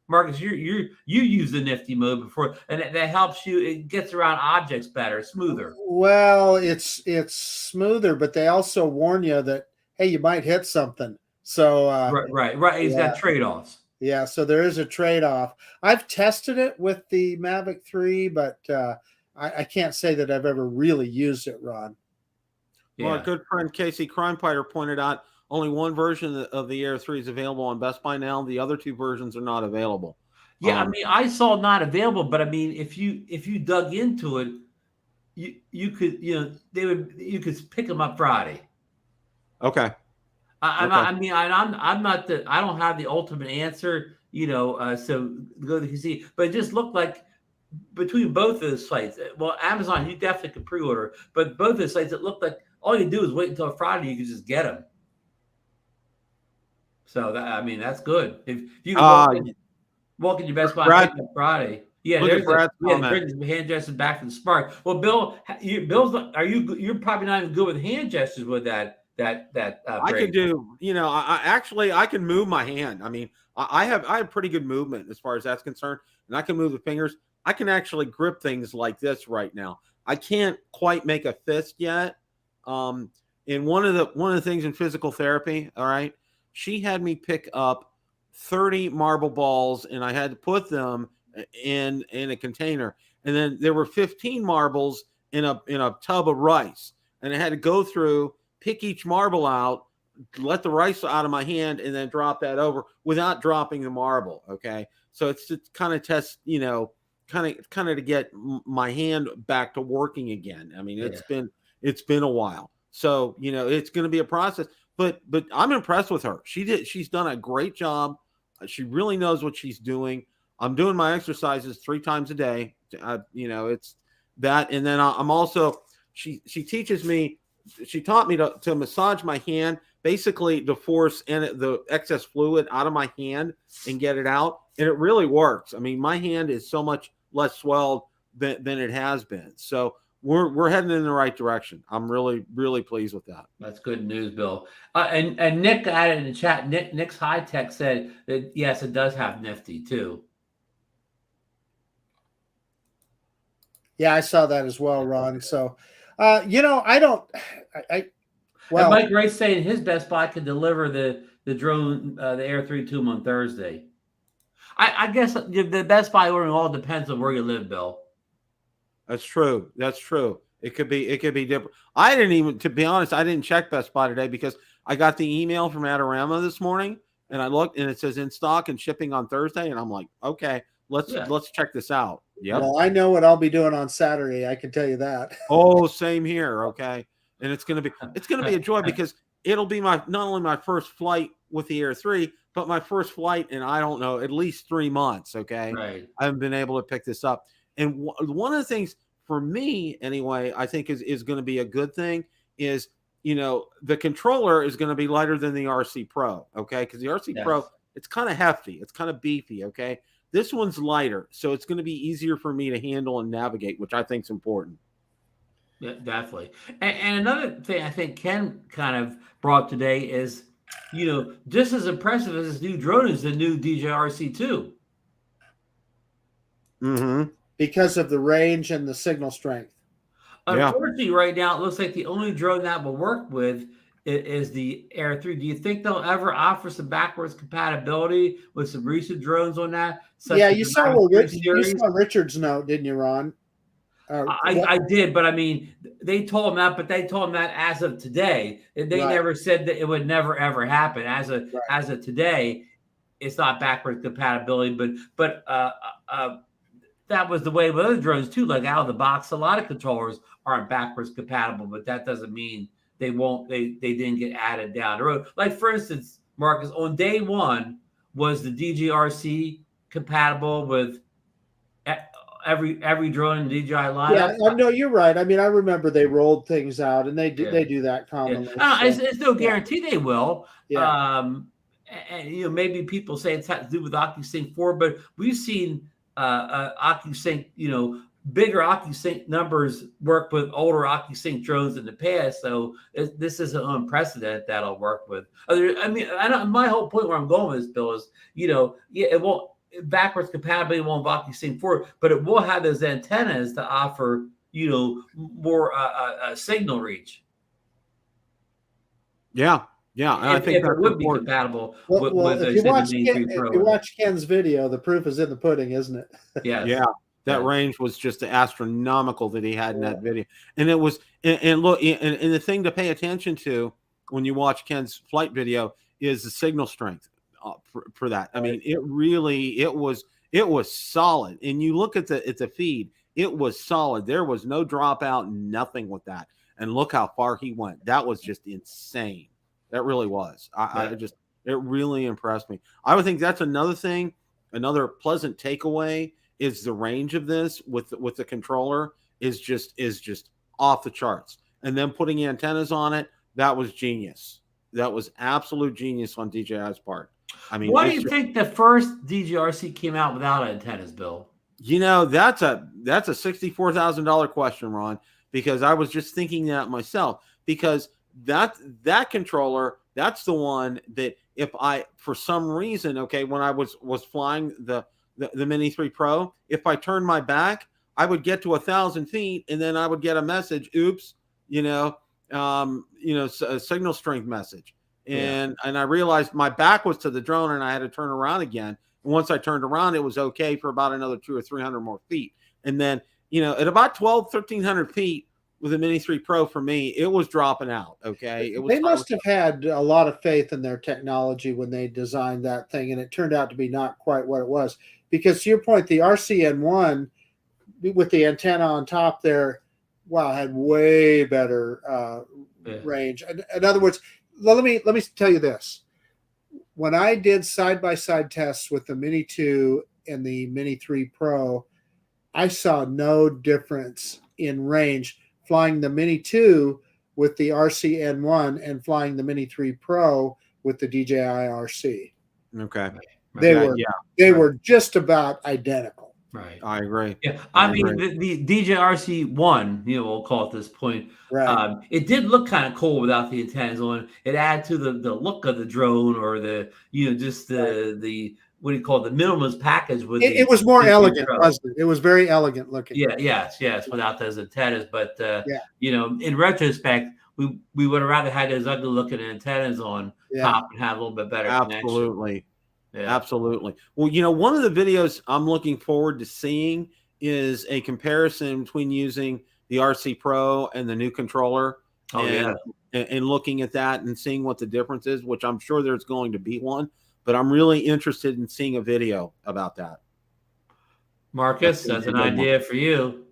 Marcus, you use the nifty mode before, and that helps you. It gets around objects better, smoother. Well, it's smoother, but they also warn you that, hey, you might hit something. So right. He's got trade-offs. Yeah, so there is a trade-off. I've tested it with the Mavic 3, but I can't say that I've ever really used it, Ron. Yeah. Well, our good friend Casey Crimefighter pointed out only one version of the Air 3 is available on Best Buy now. The other two versions are not available. Yeah, I mean, I saw not available, but I mean, if you dug into it, you could you could pick them up Friday. Okay. I don't have the ultimate answer, so go to see, but it just looked like between both of those sites, well, Amazon, you definitely could pre-order, but both of the sites, it looked like all you do is wait until Friday, you can just get them. So that's good. If you can walk in your Best Buy on Friday. Yeah, there's hand gestures back from the Spark. Well, Bill, you're probably not even good with hand gestures with that. I can do, I can move my hand. I mean, I have pretty good movement as far as that's concerned, and I can move the fingers. I can actually grip things like this right now. I can't quite make a fist yet. And one of the things in physical therapy, all right, she had me pick up 30 marble balls, and I had to put them in a container, and then there were 15 marbles in a tub of rice, and I had to go through, pick each marble out, let the rice out of my hand, and then drop that over without dropping the marble. Okay, so it's to kind of test, kind of to get my hand back to working again. I mean, it's been a while, so it's going to be a process. But I'm impressed with her. She's done a great job. She really knows what she's doing. I'm doing my exercises 3 times a day. It's that, and then I'm also she teaches me. She taught me to massage my hand, basically to force the excess fluid out of my hand and get it out. And it really works. I mean, my hand is so much less swelled than it has been. So we're heading in the right direction. I'm really, really pleased with that. That's good news, Bill. And Nick added in the chat, Nick's High Tech said that, yes, it does have Nifty too. Yeah, I saw that as well, Ron. So, well, Mike Wright's saying his Best Buy could deliver the drone, the Air 3 to him on Thursday. I guess the Best Buy ordering all depends on where you live, Bill. That's true. It could be different. I didn't even, to be honest, I didn't check Best Buy today because I got the email from Adorama this morning, and I looked and it says in stock and shipping on Thursday, and I'm like, okay, let's check this out. Yeah. Well, I know what I'll be doing on Saturday. I can tell you that. Oh, same here. Okay. And it's gonna be a joy because it'll be not only my first flight with the Air 3, but my first flight in, I don't know, at least 3 months. Okay. Right. I haven't been able to pick this up. And one of the things for me, anyway, I think is going to be a good thing is, the controller is going to be lighter than the RC Pro. Okay. Because the RC Pro, it's kind of hefty. It's kind of beefy. Okay. This one's lighter. So it's going to be easier for me to handle and navigate, which I think is important. Yeah, definitely. And another thing I think Ken kind of brought today is, just as impressive as this new drone is the new DJI RC2. Mm-hmm. Because of the range and the signal strength. Unfortunately, right now, it looks like the only drone that will work with is the Air 3. Do you think they'll ever offer some backwards compatibility with some recent drones on that? You saw Richard's note, didn't you, Ron? I did, but I mean, they told him that as of today. They never said that it would never ever happen. As of today, it's not backwards compatibility, but that was the way with other drones too. Like out of the box, a lot of controllers aren't backwards compatible, but that doesn't mean they won't. They didn't get added down the road. Like for instance, Marcus, on day one, was the DJRC compatible with every drone in DJI lineup? Yeah, no, you're right. I mean, I remember they rolled things out, and they do that commonly. Yeah. It's no guarantee they will. Yeah. And maybe people say it's had to do with OcuSync 4, but we've seen OcuSync, bigger OcuSync numbers work with older OcuSync drones in the past. So this is an unprecedented that'll work with. My whole point where I'm going with this, Bill, is, it won't. backwards compatibility won't lock these things forward, but it will have those antennas to offer, more signal reach. Yeah. Yeah. And I think if it would be compatible with if you watch Ken's video, the proof is in the pudding, isn't it? Yes. Yeah. That range was just astronomical that he had in that video. And it was, and look, and the thing to pay attention to when you watch Ken's flight video is the signal strength for that. I mean, it was solid. And you look at the feed, it was solid. There was no dropout, nothing with that. And look how far he went. That was just insane. That really was. It really impressed me. I would think that's another thing, another pleasant takeaway is the range of this with the controller is just off the charts. And then putting antennas on it, that was genius. That was absolute genius on DJI's part. I mean, why do you think the first DJI came out without antennas, Bill? That's a $64,000 question, Ron, because I was just thinking that myself, because that controller, that's the one that if I, for some reason, when I was flying the Mini 3 Pro, if I turned my back, I would get to 1,000 feet and then I would get a message, oops, a signal strength message. And I realized my back was to the drone and I had to turn around again. And once I turned around, it was okay for about another 200 or 300 more feet. And then, at about 1,300 feet with a Mini 3 Pro, for me, it was dropping out. Okay. They must have had a lot of faith in their technology when they designed that thing. And it turned out to be not quite what it was. Because to your point, the RCN1 with the antenna on top there, had way better range. In other words, let me tell you this. When I did side-by-side tests with the Mini 2 and the Mini 3 Pro, I saw no difference in range flying the Mini 2 with the RCN1 and flying the Mini 3 Pro with the DJI RC. Okay. They were just about identical. Right. I agree. Yeah. I mean, the DJI RC1, we'll call it this point. Right. It did look kind of cool without the antennas on. It added to the look of the drone, or the what do you call it, the minimalist package with it was more elegant, wasn't it? It was very elegant looking. Yeah, yes, without those antennas. But in retrospect, we would have rather had those ugly looking antennas on top and have a little bit better connection. Yeah. Absolutely. Well, one of the videos I'm looking forward to seeing is a comparison between using the RC Pro and the new controller. And looking at that and seeing what the difference is, which I'm sure there's going to be one, but I'm really interested in seeing a video about that. Marcus, that's an idea for you.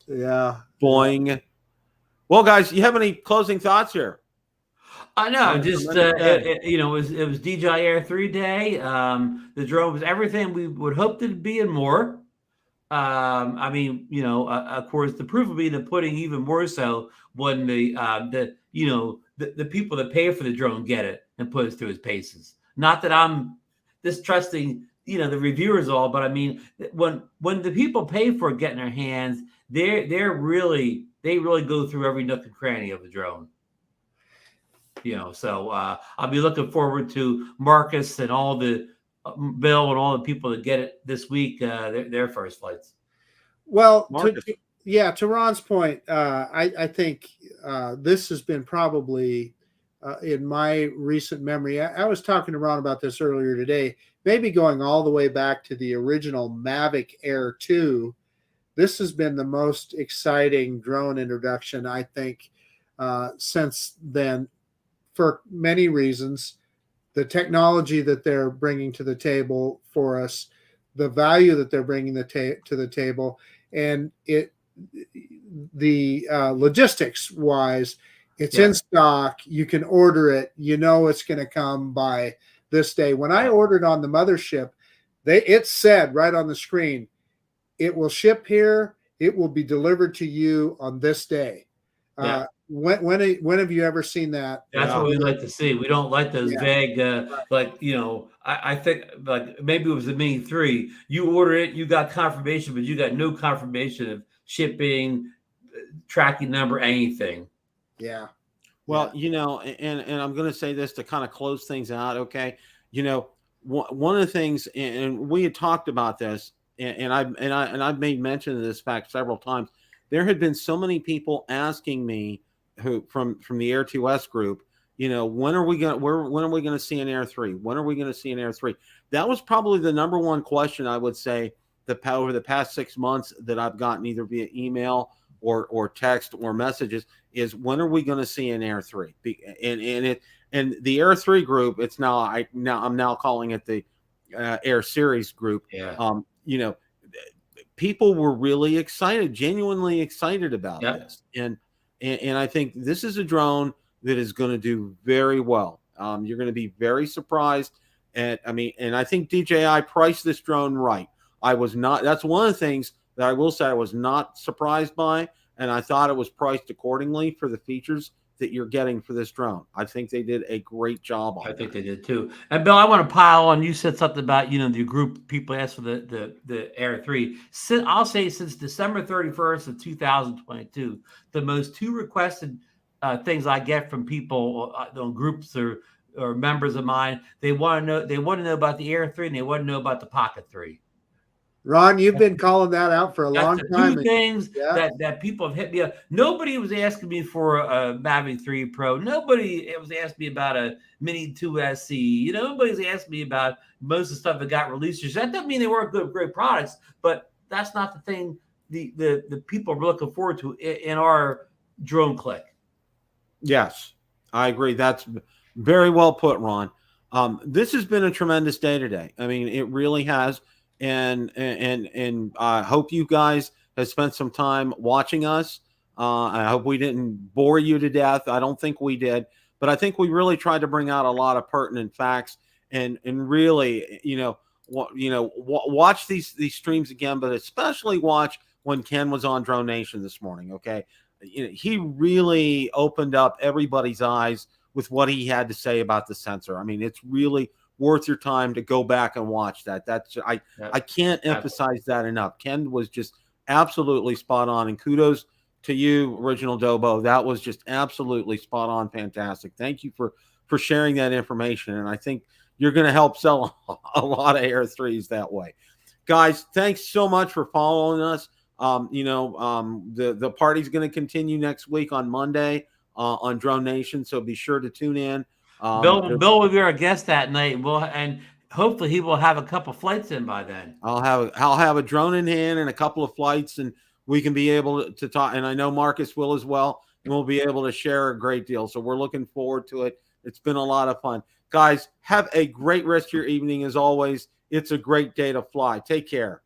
Yeah. Boing. Well, guys, you have any closing thoughts here? I know, just it was DJI Air 3 day. The drone was everything we would hope it to be and more. Of course, the proof will be in the pudding, even more so when the people that pay for the drone get it and put it through its paces. Not that I'm distrusting the reviewers all, but I mean, when the people pay for it getting their hands, they really go through every nook and cranny of the drone. So I'll be looking forward to Marcus and all the Bill and all the people that get it this week, their first flights. Well, to Ron's point, I think this has been probably in my recent memory. I was talking to Ron about this earlier today, maybe going all the way back to the original Mavic Air 2. This has been the most exciting drone introduction, I think, since then. For many reasons, the technology that they're bringing to the table for us, the value that they're bringing to the table, and the logistics wise, it's in stock. You can order it. It's going to come by this day. When I ordered on the mothership, it said right on the screen, it will ship here. It will be delivered to you on this day. When have you ever seen that? That's what we like to see. We don't like those vague, I think like maybe it was the Mini 3. You order it, you got confirmation, but you got no confirmation of shipping, tracking number, anything. Yeah. Well, and I'm going to say this to kind of close things out. Okay. one of the things, and we had talked about this, and I've made mention of this fact several times. There had been so many people asking me who from the Air 2S group, when are we going to see an Air 3? When are we going to see an Air 3? That was probably the number one question I would say over the past 6 months that I've gotten either via email or text or messages is, when are we going to see an Air 3? And the Air 3 group, I'm now calling it the Air Series group. Yeah. People were really excited, genuinely excited about this. And I think this is a drone that is going to do very well. You're going to be very surprised and I think DJI priced this drone right. That's one of the things that I will say I was not surprised by, and I thought it was priced accordingly for the features that you're getting for this drone. I think they did a great job on it. I think they did too. And Bill, I want to pile on. You said something about, the group people asked for the Air 3. I'll say since December 31st of 2022, the most two requested things I get from people on groups or members of mine, they want to know about the Air 3 and they want to know about the Pocket 3. Ron, you've been calling that out for a long time. Two things that people have hit me up. Nobody was asking me for a Mavic 3 Pro. Nobody was asking me about a Mini 2 SE. Nobody's asking me about most of the stuff that got released. That doesn't mean they weren't great products, but that's not the thing the people are looking forward to in our drone click. Yes, I agree. That's very well put, Ron. This has been a tremendous day today. I mean, it really has. And I hope you guys have spent some time watching us. I hope we didn't bore you to death. I don't think we did, but I think we really tried to bring out a lot of pertinent facts and really, watch these streams again, but especially watch when Ken was on Drone Nation this morning. Okay. He really opened up everybody's eyes with what he had to say about the sensor. I mean, it's really worth your time to go back and watch that. I can't emphasize that enough. Ken was just absolutely spot on, and kudos to you, Original Dobo. That was just absolutely spot on. Fantastic. Thank you for sharing that information. And I think you're going to help sell a lot of Air 3s that way. Guys, thanks so much for following us. The party's going to continue next week on Monday on Drone Nation. So be sure to tune in. Bill will be our guest that night. And hopefully he will have a couple flights in by then. I'll have a drone in hand and a couple of flights, and we can be able to talk. And I know Marcus will as well, and we'll be able to share a great deal. So we're looking forward to it. It's been a lot of fun. Guys, have a great rest of your evening. As always, it's a great day to fly. Take care.